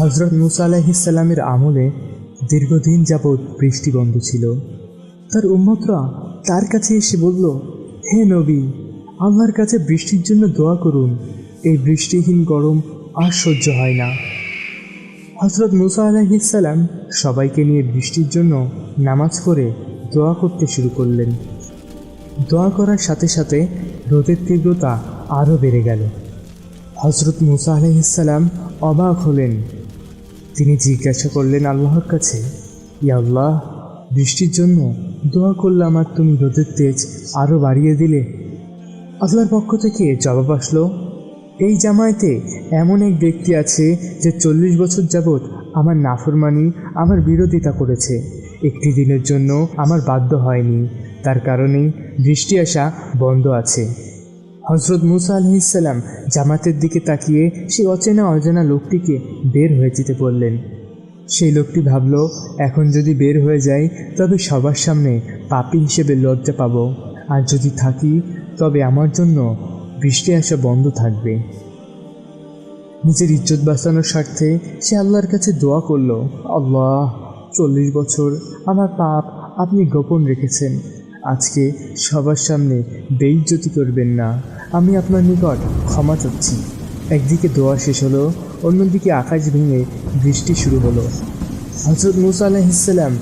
হযরত মুসা আলাইহিস সালামের আমলে দীর্ঘদিন যাবৎ বৃষ্টি বন্ধ ছিল। তার উম্মতরা তার কাছে এসে বলল, হে নবী, আল্লাহর কাছে বৃষ্টির জন্য দোয়া করুন, এই বৃষ্টিহীন গরম আর সহ্য হয় না। হযরত মুসা আলাইহিস সালাম সবাইকে নিয়ে বৃষ্টির জন্য নামাজ পড়ে দোয়া করতে শুরু করলেন। দোয়া করার সাথে সাথে রোদের তীব্রতা আরও বেড়ে গেল। হযরত মুসা আলাইহিস সালাম অবাক হলেন। তিনি জিজ্ঞাসা করলেন আল্লাহর কাছে, ইয়া আল্লাহ, বৃষ্টির জন্য দোয়া করলাম আর তুমি রোদের তেজ আরও বাড়িয়ে দিলে। আল্লাহর পক্ষ থেকে জবাব আসলো, এই জামায়াতে এমন এক ব্যক্তি আছে যে 40 বছর যাবৎ আমার নাফরমানি, আমার বিরোধিতা করেছে। একটি দিনের জন্য আমার বাধ্য হয়নি, তার কারণেই বৃষ্টি আসা বন্ধ আছে। হযরত মুসা আলাইহিস সালাম জামাতের দিকে তাকিয়ে সেই অজানা লোকটিকে বের হয়ে যেতে বললেন। সেই লোকটি ভাবল, এখন যদি বের হয়ে যাই তবে সবার সামনে পাপী হিসেবে লজ্জা পাব, আর যদি থাকি তবে আমার জন্য বৃষ্টি আসা বন্ধ থাকবে। নিজের ইজ্জত বাঁচানোর স্বার্থে সে আল্লাহর কাছে দোয়া করল, আল্লাহ, 40 বছর আমার পাপ আপনি গোপন রেখেছেন, আজকে সবার সামনে বেইজ্জতি করবেন না, আমি আপনার নিকট ক্ষমা চাচ্ছি। একদিকে দোয়া শেষ হলো, অন্যদিকে আকাশ ভেঙে বৃষ্টি শুরু হলো। হযরত মুসা আলাইহিস সালাম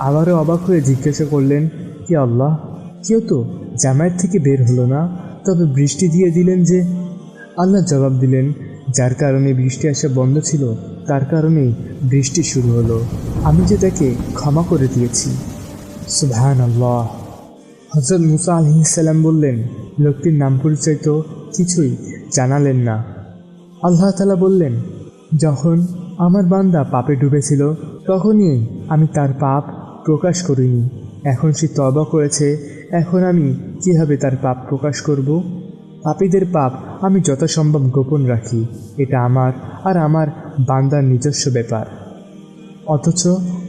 আবারও অবাক হয়ে জিজ্ঞাসা করলেন, হে আল্লাহ, কেউ তো জামায়াত থেকে বের হলো না, তবে বৃষ্টি দিয়ে দিলেন যে? আল্লাহ জবাব দিলেন, যার কারণে বৃষ্টি আসা বন্ধ ছিল তার কারণেই বৃষ্টি শুরু হলো, আমি যে তাকে ক্ষমা করে দিয়েছি। সুবহানাল্লাহ। হযরত মুসা আলাইহিস সালাম বললেন, লোকটির নাম পরিচয় তো কিছুই জানালেন না। আল্লাহ তাআলা বললেন, যখন আমার বান্দা পাপে ডুবেছিল তখনই আমি তার পাপ প্রকাশ করিনি, এখন সে তওবা করেছে, এখন আমি কিভাবে তার পাপ প্রকাশ করব? পাপীদের পাপ আমি যথাসম্ভব গোপন রাখি, এটা আমার আর আমার বান্দার নিজস্ব ব্যাপার। অথচ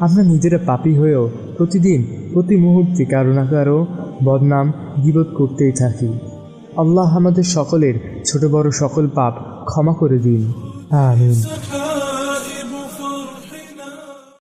আমরা নিজেরা পাপী হয়েও প্রতিদিন প্রতি মুহূর্তে কারো না কারো বদনাম গীবত করতেই থাকি। আল্লাহ আমাদের সকলের ছোট বড় সকল পাপ ক্ষমা করে দিন, আমিন।